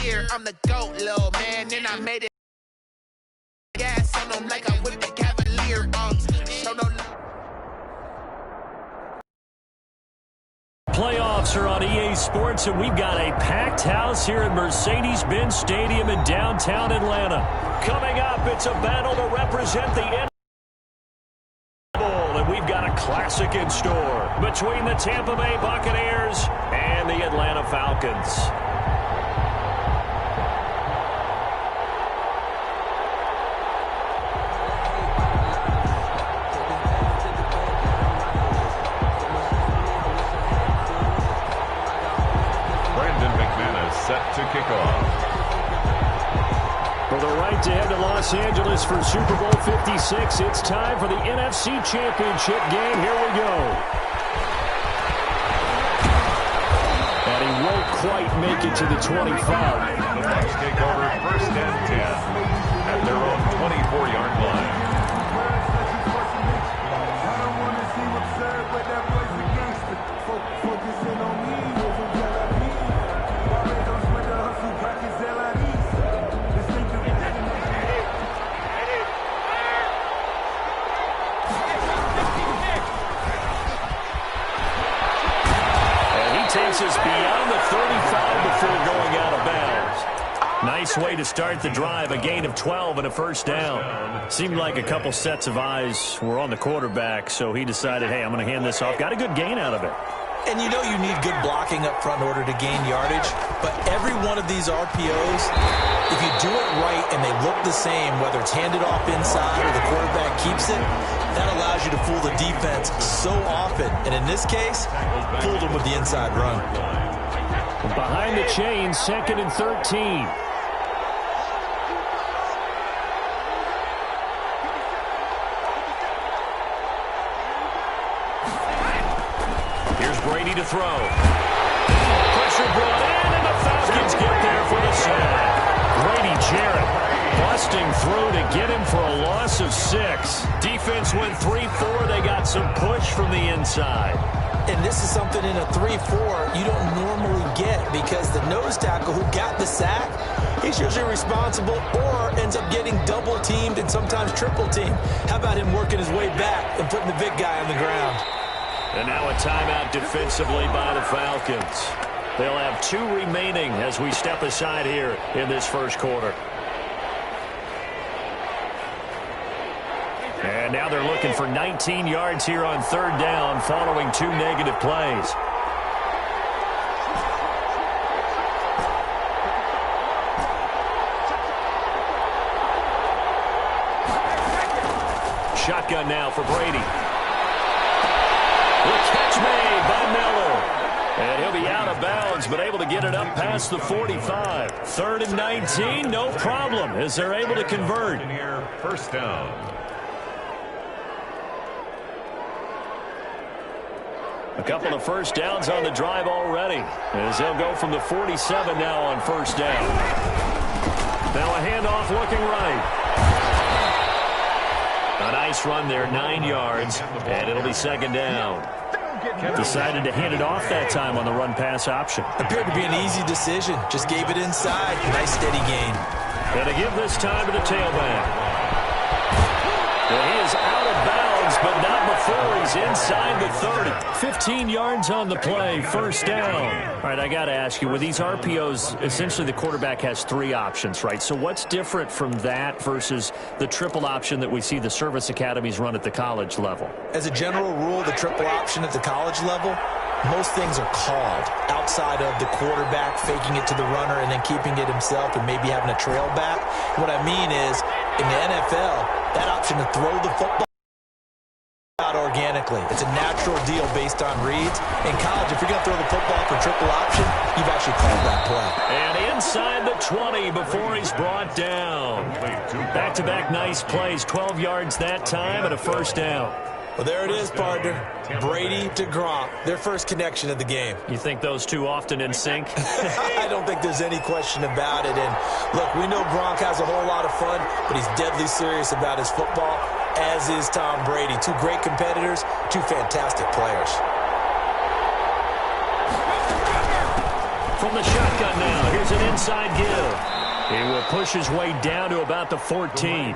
year. I'm the GOAT, little man, and I made it. Gas on them like I whipped the Cavalier. Show no love. Playoffs are on EA Sports, and we've got a packed house here at Mercedes-Benz Stadium in downtown Atlanta. Coming up, it's a battle to represent the NFL, and we've got a classic in store between the Tampa Bay Buccaneers and the Atlanta Falcons. Set to kick off. For the right to head to Los Angeles for Super Bowl 56, it's time for the NFC Championship game. Here we go. And he won't quite make it to the 25. The Bucs take over 1st and 10 at their own 24-yard line. Takes us beyond the 35 before going out of bounds. Nice way to start the drive, a gain of 12 and a 1st down. Seemed like a couple sets of eyes were on the quarterback, so he decided, hey, I'm going to hand this off. Got a good gain out of it. And you know you need good blocking up front in order to gain yardage, but every one of these RPOs, if you do it right and they look the same, whether it's handed off inside or the quarterback keeps it, that allows you to fool the defense so often. And in this case, fooled them with the inside run. Behind the chains, 2nd and 13. Brady to throw. Pressure brought in, and the Falcons get there for the sack. Grady Jarrett busting through to get him for a loss of 6. Defense went 3-4. They got some push from the inside. And this is something in a 3-4 you don't normally get because the nose tackle who got the sack, he's usually responsible or ends up getting double-teamed and sometimes triple-teamed. How about him working his way back and putting the big guy on the ground? And now a timeout defensively by the Falcons. They'll have 2 remaining as we step aside here in this 1st quarter. And now they're looking for 19 yards here on 3rd down following 2 negative plays. Shotgun now for Brady. The catch made by Miller. And he'll be out of bounds, but able to get it up past the 45. 3rd and 19, no problem, as they're able to convert. 1st down. A couple of 1st downs on the drive already, as they'll go from the 47 now on 1st down. Now a handoff looking right. A nice run there, 9 yards, and it'll be 2nd down. Decided to hand it off that time on the run-pass option. Appeared to be an easy decision. Just gave it inside. Nice steady gain. And to give this time to the tailback. Well, he is out of bounds, but not before he's inside the 30. 15 yards on the play, 1st down. All right, I got to ask you, with these RPOs, essentially the quarterback has 3 options, right? So what's different from that versus the triple option that we see the service academies run at the college level? As a general rule, the triple option at the college level, most things are called outside of the quarterback faking it to the runner and then keeping it himself and maybe having a trail back. What I mean is, in the NFL, that option to throw the football out organically. It's a natural deal based on reads. In college, if you're going to throw the football for triple option, you've actually called that play. And inside the 20 before he's brought down. Back-to-back nice plays, 12 yards that time and a 1st down. Well, there it is, partner. Brady to Gronk, their first connection of the game. You think those two often in sync? I don't think there's any question about it. And, look, we know Gronk has a whole lot of fun, but he's deadly serious about his football, as is Tom Brady. 2 great competitors, 2 fantastic players. From the shotgun now, here's an onside give. He will push his way down to about the 14.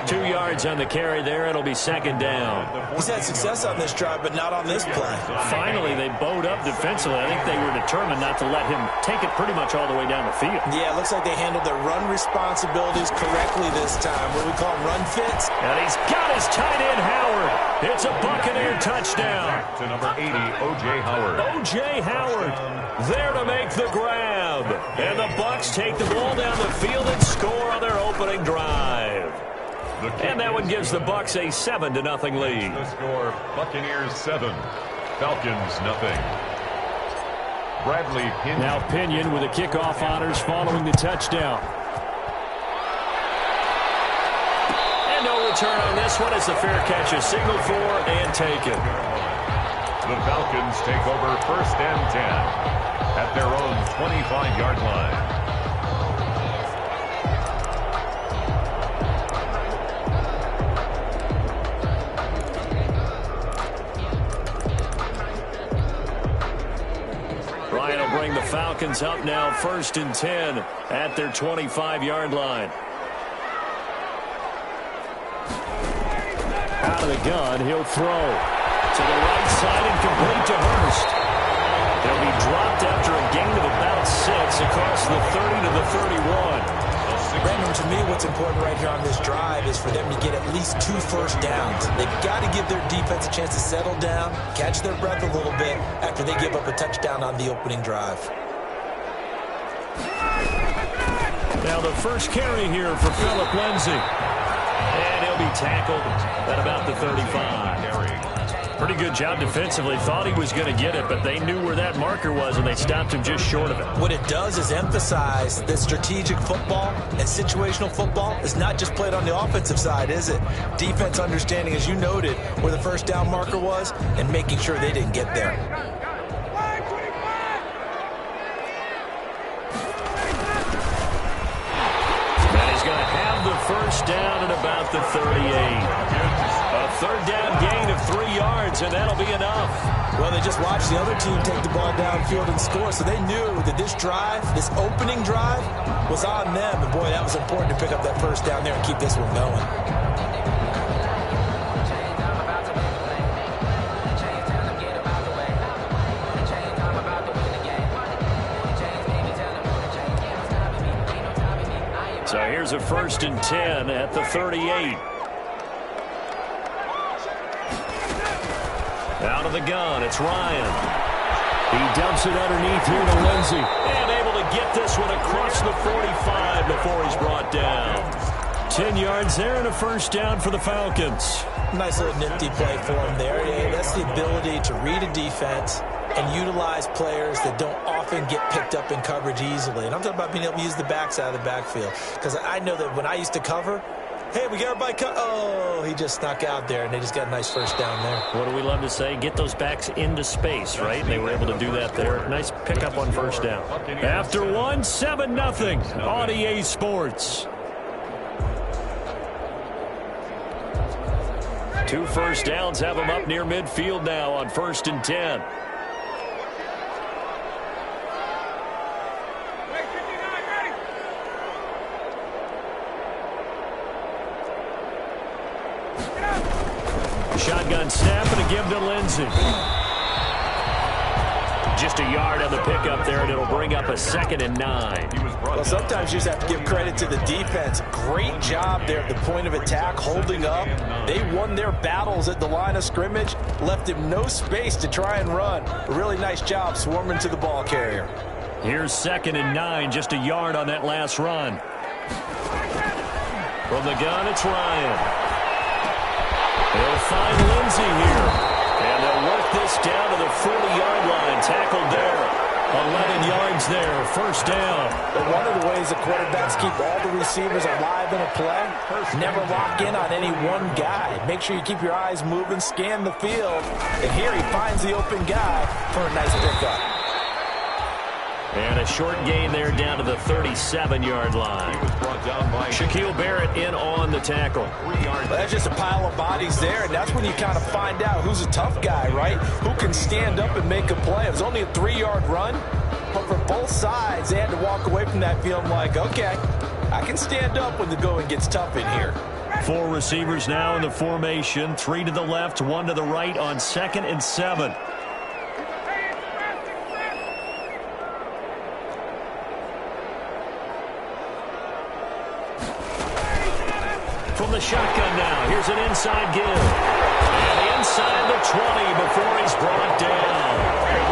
2 yards on the carry there. It'll be second down. He's had success on this drive, but not on this play. Finally, they bowed up defensively. I think they were determined not to let him take it pretty much all the way down the field. Yeah, it looks like they handled their run responsibilities correctly this time. What we call run fits. And he's got his tight end, Howard. It's a Buccaneer touchdown. To number 80, O.J. Howard. O.J. Howard there to make the grab. And the Bucs take the ball down the field and score on their opening drive. And that one gives the Bucs a 7-0 lead. The score, Buccaneers 7, Falcons 0. Bradley Pinion. Now Pinion with the kickoff honors following the touchdown. And no return on this one as the fair catch is signaled for and taken. The Falcons take over 1st and 10 at their own 25-yard line. Ryan will bring the Falcons up now 1st and 10 at their 25-yard line. Out of the gun, he'll throw to the right side and complete to Hurst. They'll be dropped after a gain of about 6 across the 30 to the 31. Brandon, to me, what's important right here on this drive is for them to get at least 2 first downs. They've got to give their defense a chance to settle down, catch their breath a little bit after they give up a touchdown on the opening drive. Now the first carry here for Phillip Lindsay. And he'll be tackled at about the 35. Pretty good job defensively. Thought he was going to get it, but they knew where that marker was, and they stopped him just short of it. What it does is emphasize that strategic football and situational football is not just played on the offensive side, is it? Defense understanding, as you noted, where the first down marker was and making sure they didn't get there. And he's going to have the first down at about the 38. A third down gain of 3 yards, and that'll be enough. Well, they just watched the other team take the ball downfield and score, so they knew that this drive, this opening drive, was on them. And, boy, that was important to pick up that first down there and keep this one going. So here's a 1st and 10 at the 38. Out of the gun, it's Ryan. He dumps it underneath here to Lindsay. And able to get this one across the 45 before he's brought down. 10 yards there and a first down for the Falcons. Nice little nifty play for him there. Yeah, that's the ability to read a defense and utilize players that don't often get picked up in coverage easily. And I'm talking about being able to use the backside of the backfield. Because I know that when I used to cover, hey, we got everybody cut. Oh, he just snuck out there, and they just got a nice first down there. What do we love to say? Get those backs into space, right? And they were able to do that there. Nice pickup on first down. After one, 7-0 on EA Sports. 2 first downs have them up near midfield now on 1st and 10. Shotgun snap and a give to Lindsay. Just a yard on the pickup there, and it'll bring up a 2nd and 9. Well, sometimes you just have to give credit to the defense. Great job there at the point of attack, holding up. They won their battles at the line of scrimmage, left him no space to try and run. A really nice job swarming to the ball carrier. Here's 2nd and 9, just a yard on that last run. From the gun, it's Ryan. They'll find Lindsay here. And they'll work this down to the 40-yard line. Tackled there. 11 yards there. First down. But one of the ways the quarterbacks keep all the receivers alive in a play, never lock in on any one guy. Make sure you keep your eyes moving, scan the field. And here he finds the open guy for a nice pickup. And a short gain there down to the 37-yard line. Shaquille Barrett in on the tackle. Well, that's just a pile of bodies there, and that's when you kind of find out who's a tough guy, right? Who can stand up and make a play. It was only a 3-yard run, But for both sides, they had to walk away from that feeling like, okay, I can stand up when the going gets tough in here. 4 receivers now in the formation. 3 to the left, 1 to the right on 2nd and 7. From the shotgun now, here's an inside give. And inside the 20 before he's brought down.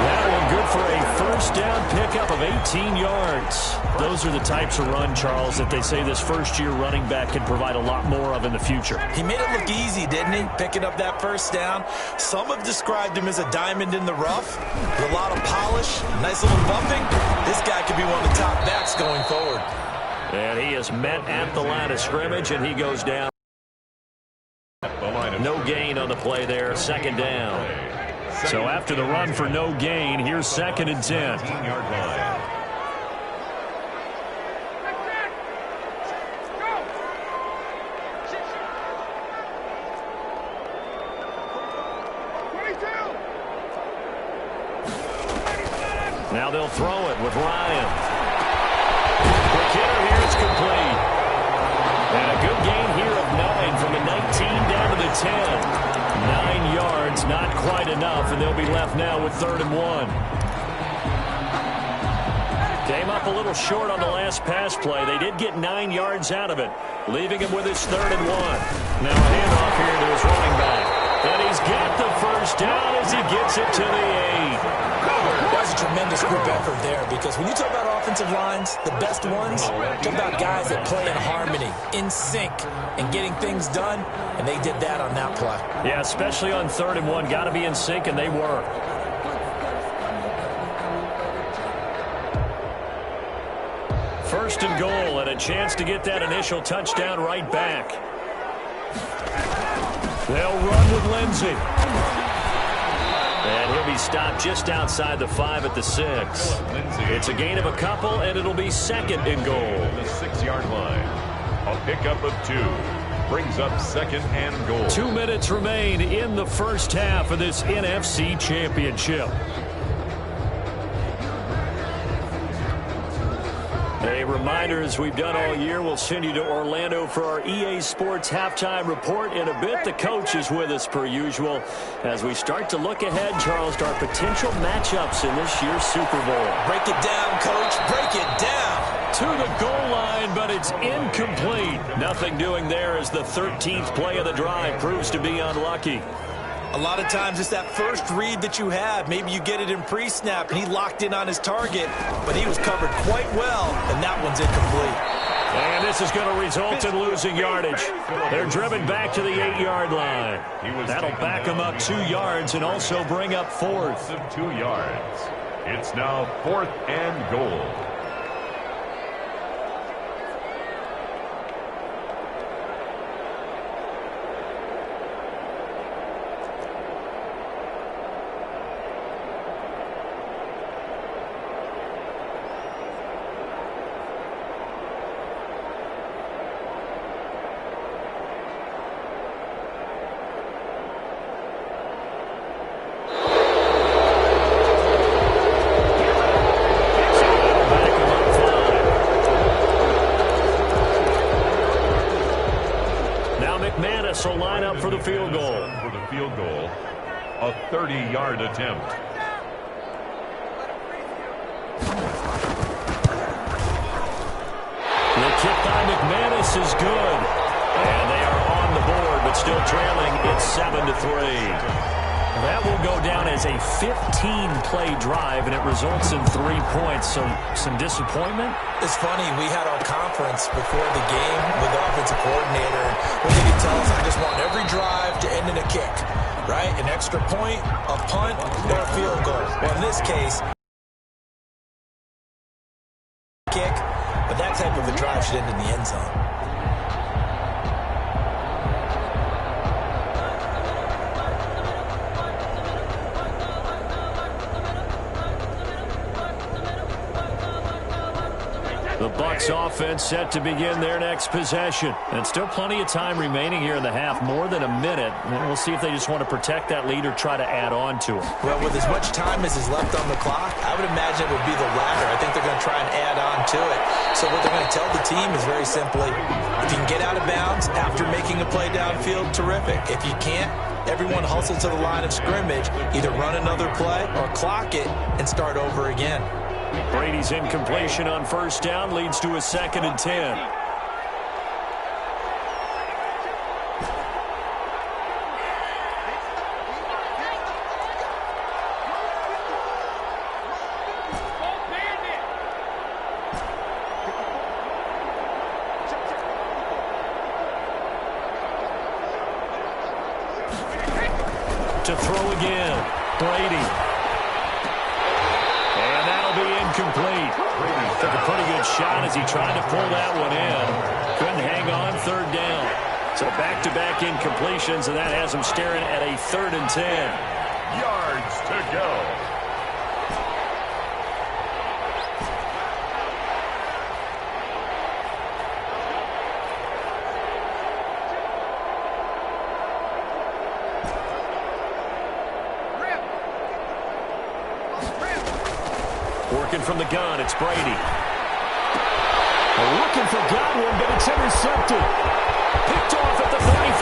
That one good for a first down pickup of 18 yards. Those are the types of run, Charles, that they say this first-year running back can provide a lot more of in the future. He made it look easy, didn't he? Picking up that first down. Some have described him as a diamond in the rough with a lot of polish, nice little bumping. This guy could be one of the top backs going forward. And he is met at the line of scrimmage, and he goes down. No gain on the play there, 2nd down. So after the run for no gain, here's 2nd and 10. 15-yard line. Now they'll throw it with Ryan. The kicker here is complete. And a good gain here of 9 from the 19 down to the 10. 9 yards, not quite enough, and they'll be left now with 3rd and 1. Came up a little short on the last pass play. They did get 9 yards out of it, leaving him with his 3rd and 1. Now a handoff here to his running back. And he's got the first down as he gets it to the 8. That's a tremendous group effort there, because when you talk about offensive lines, the best ones, talk about guys that play in harmony, in sync, and getting things done, and they did that on that play. Yeah, especially on 3rd and 1. Got to be in sync, and they were. First and goal, and a chance to get that initial touchdown right back. They'll run with Lindsey. And he'll be stopped just outside the 5 at the 6. It's a gain of a couple, and it'll be 2nd and goal. The 6-yard line. A pickup of 2. Brings up 2nd and goal. 2 minutes remain in the first half of this NFC Championship. A reminder, as we've done all year, we'll send you to Orlando for our EA Sports halftime report in a bit. The coach is with us per usual as we start to look ahead, Charles, to our potential matchups in this year's Super Bowl. Break it down, Coach. Break it down. To the goal line, but it's incomplete. Nothing doing there as the 13th play of the drive proves to be unlucky. A lot of times it's that first read that you have. Maybe you get it in pre-snap, and he locked in on his target, but he was covered quite well, and that one's incomplete. And this is going to result in losing yardage. They're driven back to the 8-yard line. That'll back them up 2 yards and also bring up 4th. Of 2 yards. It's now 4th and goal. will line up for the field goal. For the field goal, a 30-yard attempt. The kick by McManus is good. And they are on the board, but still trailing. It's 7-3. That will go down as a 15-play drive, and it results in 3 points. So some disappointment. It's funny, we had our conference before the game with the offensive coordinator. What did he tell us? I just want every drive to end in a kick, right? An extra point, a punt, or a field goal. Well, in this case, kick, but that type of a drive should end in the end zone. The Bucs offense set to begin their next possession. And still plenty of time remaining here in the half, more than a minute. And we'll see if they just want to protect that lead or try to add on to it. Well, with as much time as is left on the clock, I would imagine it would be the latter. I think they're going to try and add on to it. So what they're going to tell the team is very simply, if you can get out of bounds after making a play downfield, terrific. If you can't, everyone hustle to the line of scrimmage, either run another play or clock it and start over again. Brady's incompletion on first down leads to a 2nd and 10. To throw again, Brady. And that'll be incomplete. Took a pretty good shot as he tried to pull that one in. Couldn't hang on, 3rd down. So back-to-back incompletions, and that has him staring at a 3rd and 10. Yards to go. Working from the gun, it's Brady. Looking for Godwin, but it's intercepted. Picked off at the 35.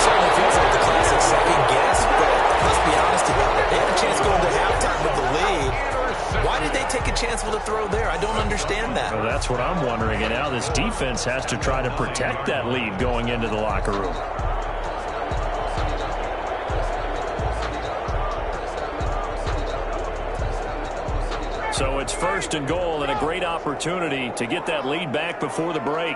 Certainly feels like the classic second guess, but let's be honest about it. They had a chance going to halftime with the lead. Why did they take a chance with a throw there? I don't understand that. Well, that's what I'm wondering, and now this defense has to try to protect that lead going into the locker room. So it's 1st and goal and a great opportunity to get that lead back before the break.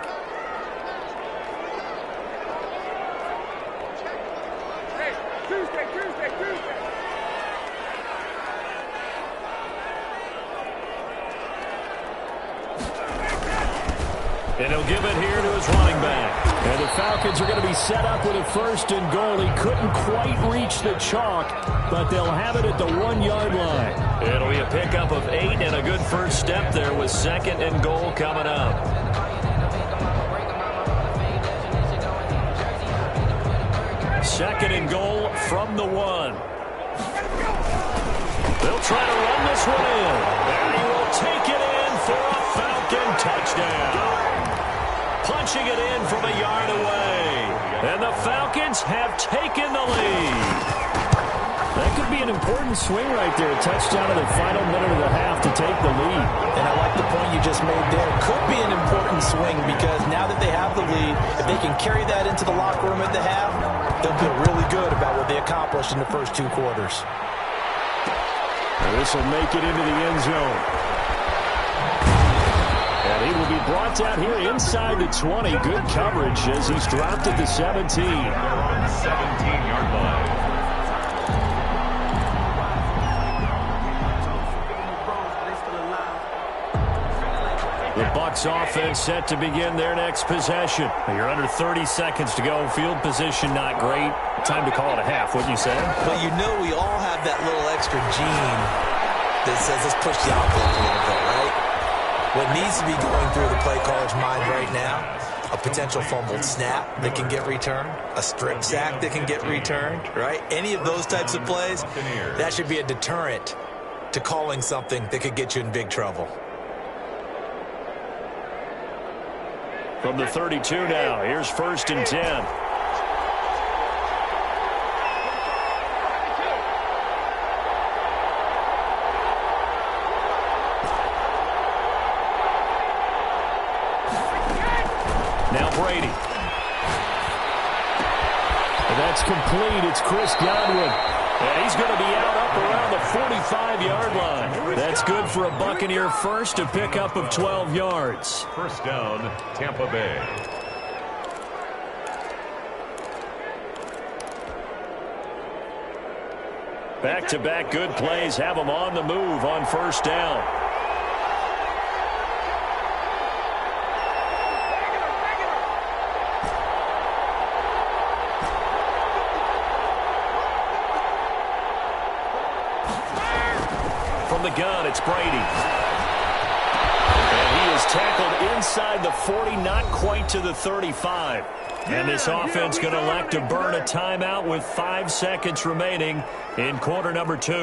And he'll give it here to his running back. And the Falcons are going to be set up with a 1st and goal. He couldn't quite reach the chalk, but they'll have it at the 1-yard line. It'll be a pickup of 8 and a good first step there with 2nd and goal coming up. Second and goal from the 1. They'll try to run this one in. And he will take it in for a Falcon touchdown. Punching it in from a yard away. And the Falcons have taken the lead. That could be an important swing right there. A touchdown in the final minute of the half to take the lead. And I like the point you just made there. Could be an important swing because now that they have the lead, if they can carry that into the locker room at the half, they'll feel really good about what they accomplished in the first 2 quarters. This will make it into the end zone. And he will be brought down here inside the 20. Good coverage as he's dropped at the 17. 17-yard line. The Bucs offense set to begin their next possession. You're under 30 seconds to go. Field position not great. Time to call it a half, wouldn't you say? But you know we all have that little extra gene that says let's push the envelope a little bit, right? What needs to be going through the play caller's mind right now, a potential fumbled snap that can get returned, a strip sack that can get returned, right? Any of those types of plays, that should be a deterrent to calling something that could get you in big trouble. From the 32 now, here's 1st and 10. Now Brady. And that's complete. It's Chris Godwin. And he's going to be out up around the 45-yard line. That's good for a Buccaneer first, a pickup of 12 yards. First down, Tampa Bay. Back-to-back good plays have them on the move on first down. From the gun, it's Brady. inside the 40, not quite to the 35. And this offense going to elect to burn a timeout with 5 seconds remaining in quarter number 2.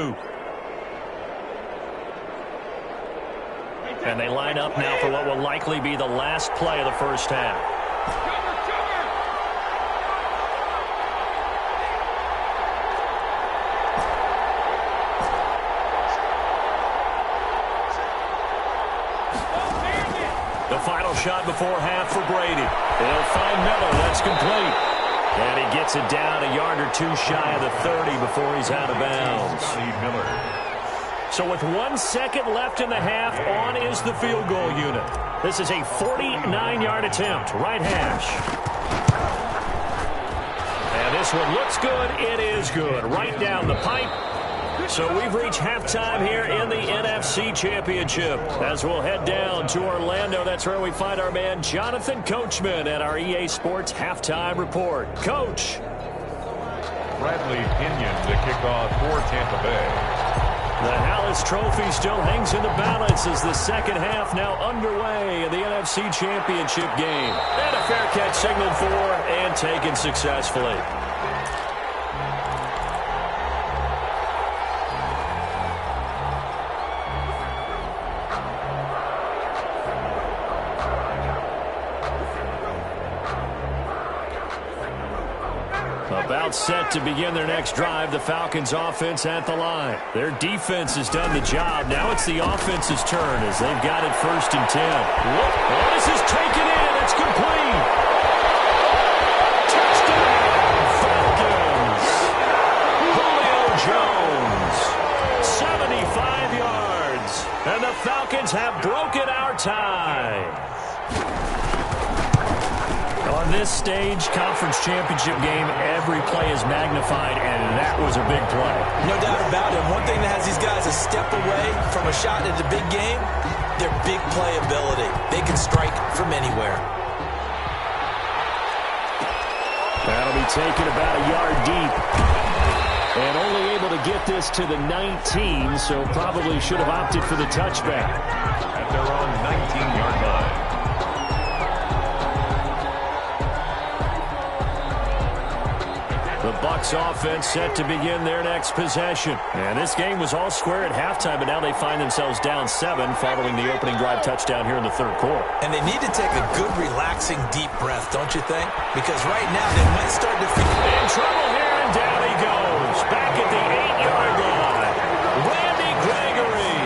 And they line up now for what will likely be the last play of the first half. The final shot before half for Brady. They'll find Miller. That's complete. And he gets it down a yard or two shy of the 30 before he's out of bounds. So with 1 second left in the half, on is the field goal unit. This is a 49-yard attempt, right hash. And this one looks good. It is good. Right down the pipe. So we've reached halftime here in the NFC Championship. As we'll head down to Orlando, that's where we find our man Jonathan Coachman at our EA Sports Halftime Report. Coach. Bradley Pinion to kick off for Tampa Bay. The Hallis Trophy still hangs in the balance as the second half now underway in the NFC Championship game. And a fair catch signaled for and taken successfully. About set to begin their next drive, the Falcons offense at the line. Their defense has done the job. Now it's the offense's turn as they've got it 1st and 10. Oh, this is taken in. It's complete. Touchdown, Falcons. Julio Jones, 75 yards. And the Falcons have broken our tie. On this stage, conference championship game, every play is magnified, and that was a big play. No doubt about it. One thing that has these guys a step away from a shot at the big game, their big play ability. They can strike from anywhere. That'll be taken about a yard deep. And only able to get this to the 19, so probably should have opted for the touchback. At their own 19-yard line. The Bucs offense set to begin their next possession. And this game was all square at halftime, but now they find themselves down 7 following the opening drive touchdown here in the third quarter. And they need to take a good, relaxing, deep breath, don't you think? Because right now they might start to feel in trouble here, and down he goes. Back at the 8-yard line. Randy Gregory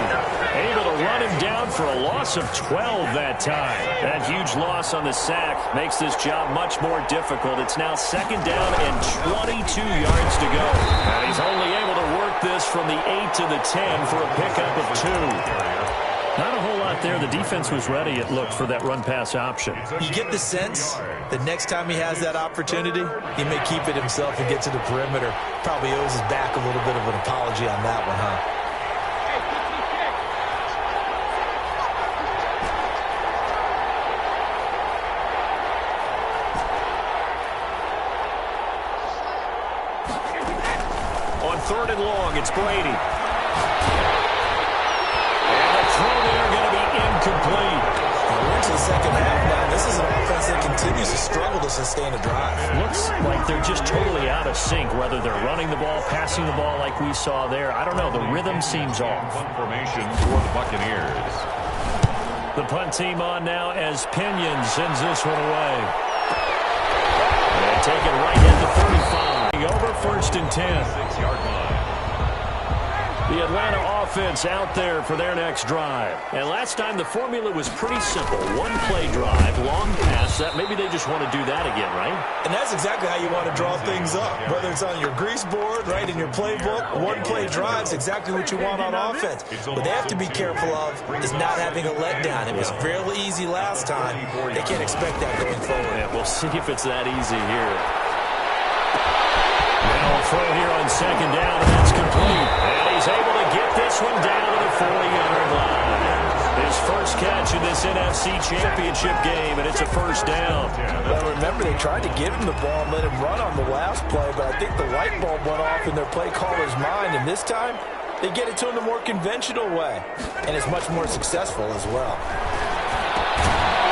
able to run him down for a loss of 12 that time. That huge loss on the sack makes this job much more difficult. It's now 2nd down and 22 yards to go. And he's only able to work this from the 8 to the 10 for a pickup of 2. Not a whole lot there. The defense was ready, it looked, for that run-pass option. You get the sense that next time he has that opportunity, he may keep it himself and get to the perimeter. Probably owes his back a little bit of an apology on that one, huh? On 3rd and long, it's Brady. And the throw there going to be incomplete. We're into the second half now. This is an offense that continues to struggle to sustain a drive. Looks like they're just totally out of sync, whether they're running the ball, passing the ball like we saw there. I don't know. The rhythm seems off. Formation for the Buccaneers. The punt team on now as Pinion sends this one away. And take it right at the 35. Over 1st and 10. 6-yard line. The Atlanta offense out there for their next drive. And last time the formula was pretty simple. 1-play drive, long pass. That maybe they just want to do that again, right? And that's exactly how you want to draw things up. Whether it's on your grease board, right, in your playbook, 1-play drive's exactly what you want on offense. What they have to be careful of is not having a letdown. It was fairly easy last time. They can't expect that going forward. Yeah, we'll see if it's that easy here. Now a throw here on 2nd down, and that's complete. And he's able to get this one down to the 40-yard line. His first catch in this NFC Championship game, and it's a 1st down. Well, remember, they tried to give him the ball and let him run on the last play, but I think the light bulb went off in their play caller's mind, and this time they get it to him the more conventional way, and it's much more successful as well.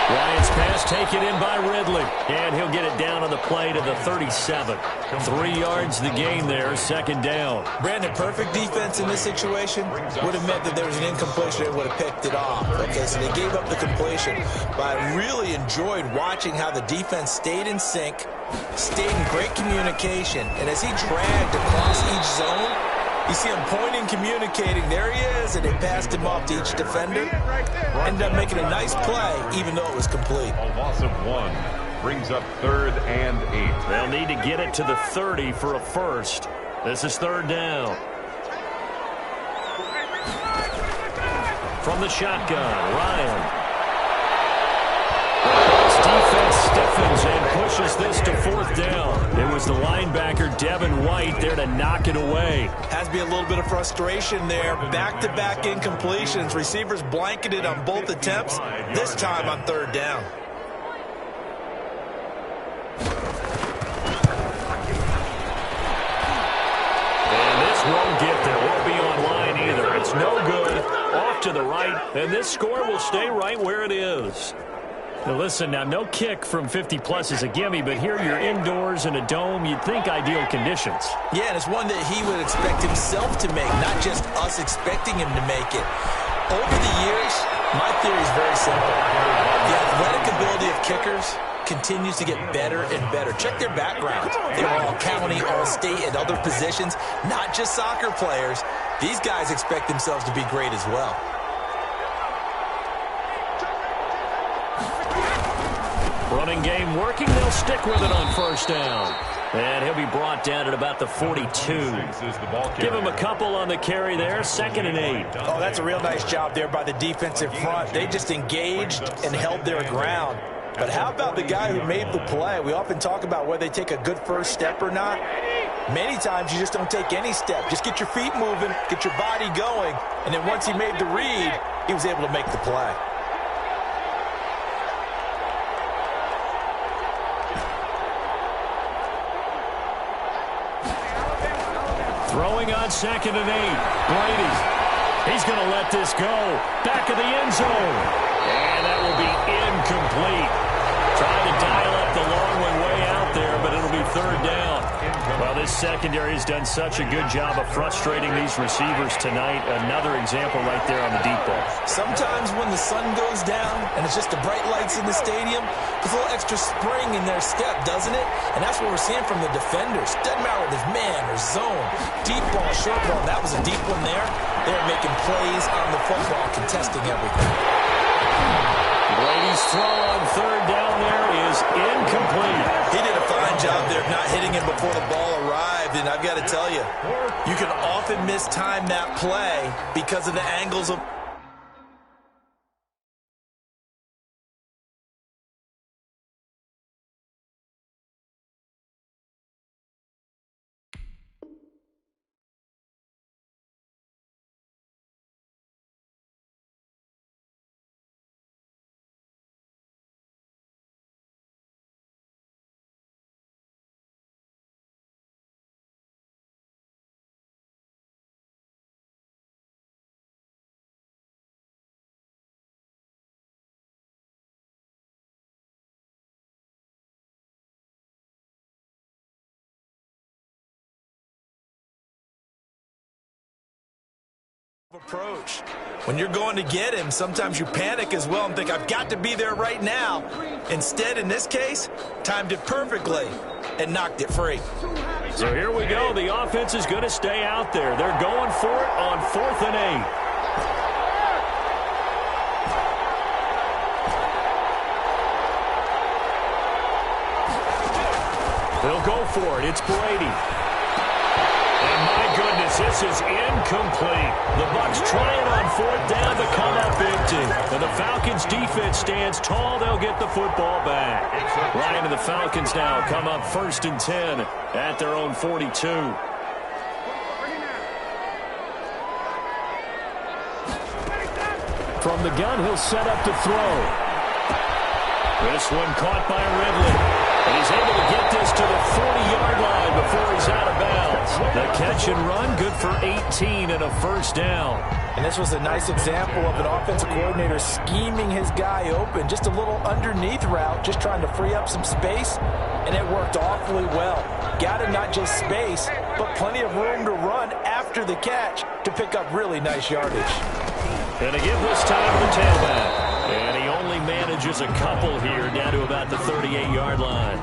Bryant's pass taken in by Ridley. And he'll get it down on the play to the 37. 3 yards the gain there, second down. Brandon, perfect defense in this situation would have meant that there was an incompletion and would have picked it off. Okay, so they gave up the completion. But I really enjoyed watching how the defense stayed in sync, stayed in great communication. And as he dragged across each zone, you see him pointing, communicating. There he is, and they passed him off to each defender. Ended up making a nice play, even though it was complete. A loss of 1 brings up 3rd and 8. They'll need to get it to the 30 for a first. This is 3rd down. From the shotgun, Ryan. Defense stiffens and pushes this to 4th down. It was the linebacker, Devin White, there to knock it away. Has to be a little bit of frustration there. Back-to-back incompletions. Receivers blanketed on both attempts, this time on 3rd down. And this won't get there. Won't be online either. It's no good. Off to the right, and this score will stay right where it is. Now listen, now no kick from 50-plus is a gimme, but here you're indoors in a dome. You'd think ideal conditions. Yeah, and it's one that he would expect himself to make, not just us expecting him to make it. Over the years, my theory is very simple. The athletic ability of kickers continues to get better and better. Check their backgrounds. They were all county, all state, and other positions, not just soccer players. These guys expect themselves to be great as well. Running game working. They'll stick with it on 1st down. And he'll be brought down at about the 42. Give him a couple on the carry there. 2nd and 8. Oh, that's a real nice job there by the defensive front. They just engaged and held their ground. But how about the guy who made the play? We often talk about whether they take a good first step or not. Many times you just don't take any step. Just get your feet moving, get your body going. And then once he made the read, he was able to make the play. Throwing on 2nd and 8. Brady. He's going to let this go. Back of the end zone. And that will be incomplete. Trying to dial up the long one way out there, but it'll be 3rd down. Well, this secondary has done such a good job of frustrating these receivers tonight. Another example right there on the deep ball. Sometimes when the sun goes down and it's just the bright lights in the stadium, there's a little extra spring in their step, doesn't it? And that's what we're seeing from the defenders. Doesn't matter whether it's man or zone, deep ball, short ball. That was a deep one there. They're making plays on the football, contesting everything. Brady's throw on 3rd down there is incomplete. He did a fine job there of not hitting him before the ball arrived, and I've got to tell you, you can often mistime that play because of the angles of... approach. When you're going to get him, sometimes you panic as well and think, I've got to be there right now. Instead, in this case, timed it perfectly and knocked it free. So here we go. The offense is going to stay out there. They're going for it on 4th and 8. They'll go for it. It's Brady. And my goodness, this is incomplete. The Bucs trying on 4th down to come up empty. And the Falcons defense stands tall. They'll get the football back. Ryan and the Falcons now come up 1st and 10 at their own 42. From the gun, he'll set up to throw. This one caught by Ridley. And he's able to get this to the 40-yard line before he's out of bounds. The catch and run, good for 18 and a 1st down. And this was a nice example of an offensive coordinator scheming his guy open. Just a little underneath route, just trying to free up some space, and it worked awfully well. Got him not just space, but plenty of room to run after the catch to pick up really nice yardage. And to give this time to the tailback. And he only manages a couple here, down to about the 38-yard line.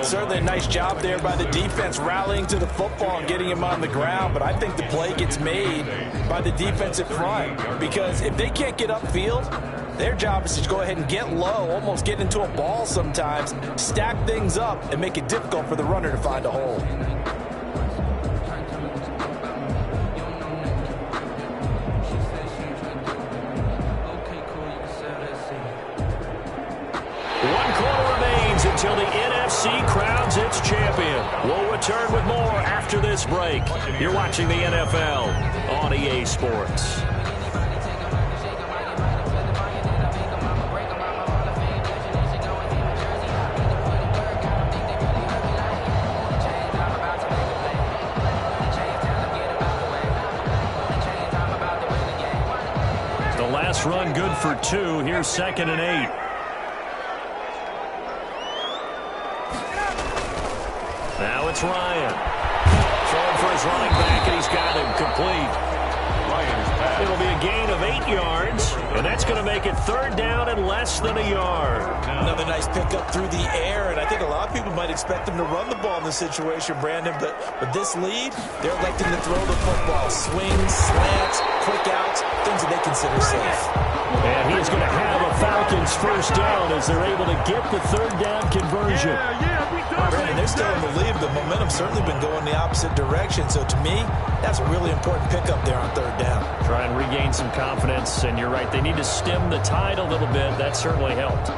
Certainly a nice job there by the defense rallying to the football and getting him on the ground, but I think the play gets made by the defensive front, because if they can't get upfield, their job is to go ahead and get low, almost get into a ball sometimes, stack things up, and make it difficult for the runner to find a hole. Until the NFC crowns its champion. We'll return with more after this break. You're watching the NFL on EA Sports. The last run good for 2. Here's 2nd and 8. Now it's Ryan. Throwing for his running back, and he's got him complete. It'll be a gain of 8 yards, and that's going to make it 3rd down and less than a yard. Another nice pickup through the air, and I think a lot of people might expect them to run the ball in this situation, Brandon, but with this lead, they're electing to throw the football. Swings, slants, quick outs, things that they consider safe. And he's going to have a Falcons 1st down as they're able to get the 3rd down conversion. Brandon, they're still in the lead. The momentum's certainly been going the opposite direction. So to me, that's a really important pickup there on 3rd down. Try and regain some confidence, and you're right. They need to stem the tide a little bit. That certainly helped.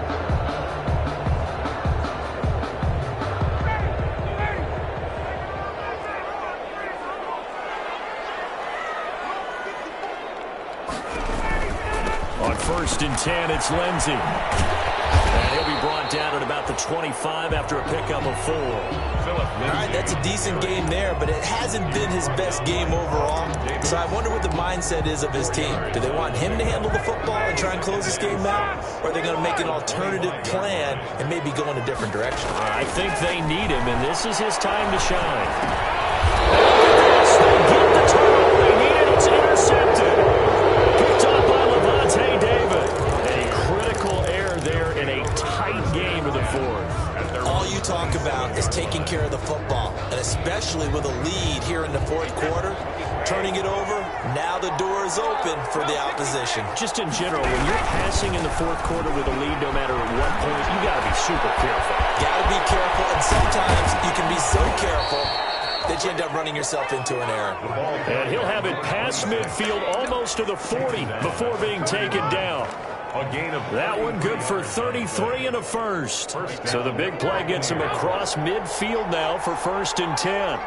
On 1st and 10, it's Lindsey. And he'll be brought down at about the 25 after a pickup of 4. All right, that's a decent game there, but it hasn't been his best game overall. So I wonder what the mindset is of his team. Do they want him to handle the football and try and close this game out? Or are they going to make an alternative plan and maybe go in a different direction? I think they need him, and this is his time to shine. They get the turnover they needed. It's intercepted. Picked up by Levante David. A critical error there in a tight game of the 4th. All you talk about is taking care of the football, and especially with a lead here in the 4th quarter, turning it over, now the door is open for the opposition. Just in general, when you're passing in the 4th quarter with a lead, no matter at what point, you got to be super careful. Got to be careful, and sometimes you can be so careful that you end up running yourself into an error. And he'll have it past midfield almost to the 40 before being taken down. That one good for 33 and a 1st. So the big play gets him across midfield now for 1st and 10.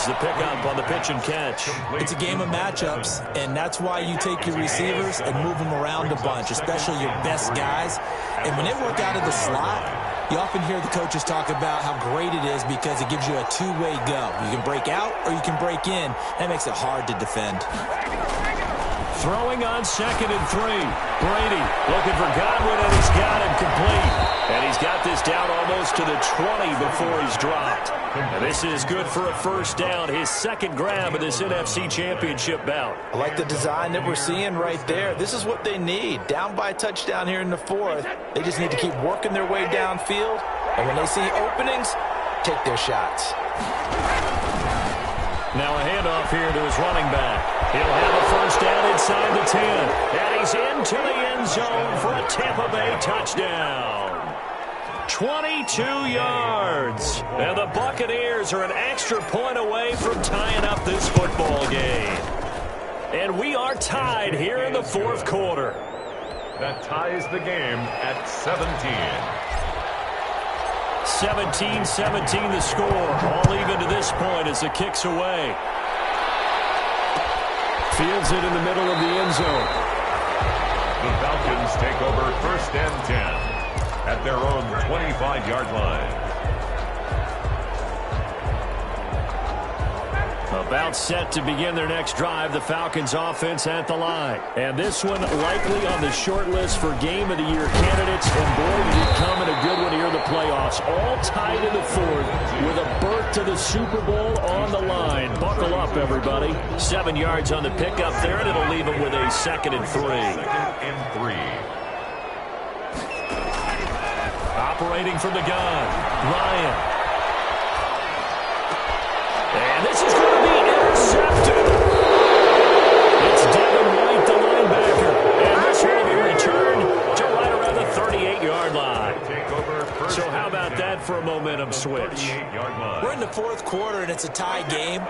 The pickup on the pitch and catch. It's a game of matchups, and that's why you take your receivers and move them around a bunch, especially your best guys. And when they work out of the slot, you often hear the coaches talk about how great it is because it gives you a two-way go. You can break out or you can break in. That makes it hard to defend. Throwing on 2nd and 3. Brady looking for Godwin, and he's got him complete. And he's got this down almost to the 20 before he's dropped. And this is good for a 1st down, his 2nd grab of this NFC Championship bout. I like the design that we're seeing right there. This is what they need. Down by a touchdown here in the 4th. They just need to keep working their way downfield. And when they see openings, take their shots. Now a handoff here to his running back. He'll have a 1st down inside the 10. And he's into the end zone for a Tampa Bay touchdown. 22 yards. And the Buccaneers are an extra point away from tying up this football game. And we are tied here in the 4th quarter. That ties the game at 17. 17-17 the score. All even to this point as the kick's away. Fields it in the middle of the end zone. The Falcons take over 1st and 10 at their own 25-yard line. About set to begin their next drive, the Falcons offense at the line. And this one likely on the short list for Game of the Year candidates. And boy, did it come in a good one here in the playoffs. All tied in the fourth with a berth to the Super Bowl on the line. Buckle up, everybody. 7 yards on the pickup there, and it'll leave them with a 2nd and 3. 2nd and 3. Operating from the gun, Ryan. And this is going to be intercepted. It's Devin White, the linebacker. And this will be returned to right around the 38-yard line. So how about that for a momentum switch? We're in the fourth quarter, and it's a tie game.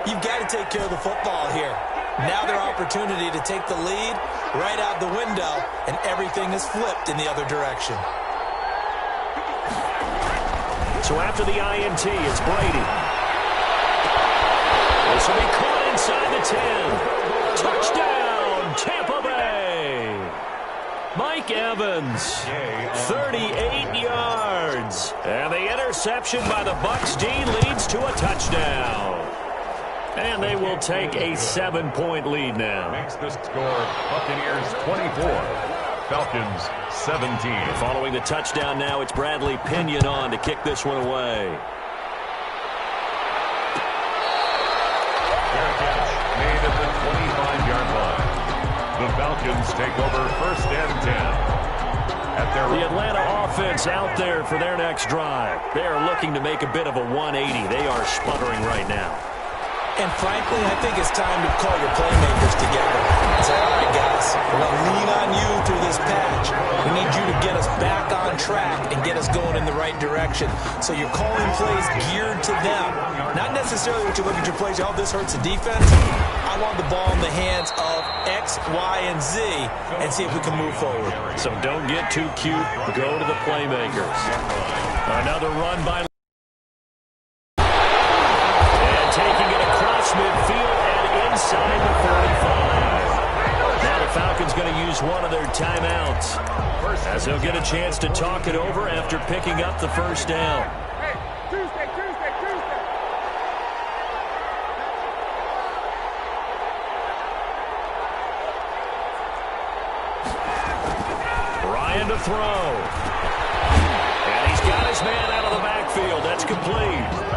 You've got to take care of the football here. Now their opportunity to take the lead right out the window, and everything is flipped in the other direction. So after the INT, it's Brady. This will be caught inside the 10. Touchdown, Tampa Bay. Mike Evans, 38 yards. And the interception by the Bucs D leads to a touchdown. And they will take a 7-point lead now. Makes the score Buccaneers 24, Falcons 17. Following the touchdown now, it's Bradley Pinion on to kick this one away. Made at the 25-yard line. The Falcons take over 1st and 10. The Atlanta offense out there for their next drive. They are looking to make a bit of a 180. They are sputtering right now. And frankly, I think it's time to call your playmakers together and say, all right, guys, we're going to lean on you through this patch. We need you to get us back on track and get us going in the right direction. So you're calling plays geared to them. Not necessarily what you look at your plays, oh, this hurts the defense. I want the ball in the hands of X, Y, and Z and see if we can move forward. So don't get too cute. Go to the playmakers. Another run by taking it across midfield and inside the 45. Now the Falcons going to use one of their timeouts as they'll get a chance to talk it over after picking up the first down. Ryan to throw. And he's got his man out of the backfield. That's complete.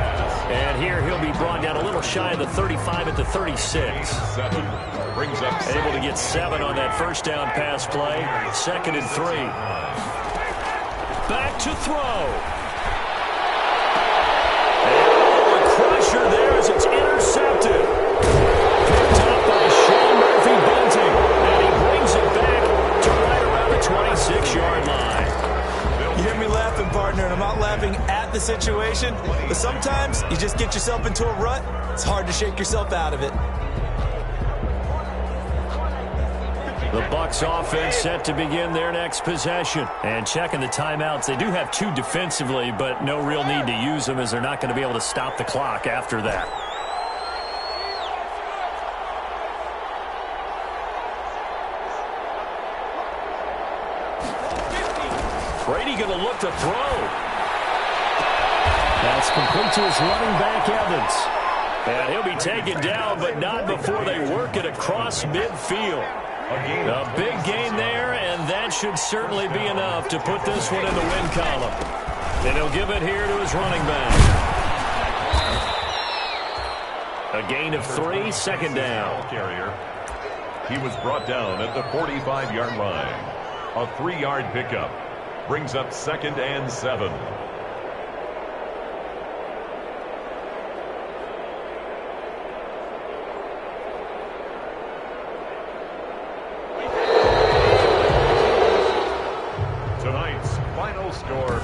And here he'll be brought down a little shy of the 35 at the 36. 7 brings up able to get 7 on that first down pass play. 2nd and 3. Back to throw. And a crusher there as it's intercepted. Picked up by Sean Murphy-Bunting. And he brings it back to right around the 26-yard line. You hear me laughing, partner, and I'm not laughing at the situation, but sometimes you just get yourself into a rut. It's hard to shake yourself out of it. The Bucs offense set to begin their next possession. And checking the timeouts, they do have 2 defensively, but no real need to use them as they're not going to be able to stop the clock after that. Brady going to look to throw. That's complete to his running back, Evans. And he'll be taken down, but not before they work it across midfield. A big gain there, and that should certainly be enough to put this one in the win column. And he'll give it here to his running back. A gain of 3, 2nd down. He was brought down at the 45-yard line. A 3-yard pickup brings up 2nd and 7. Tonight's final score.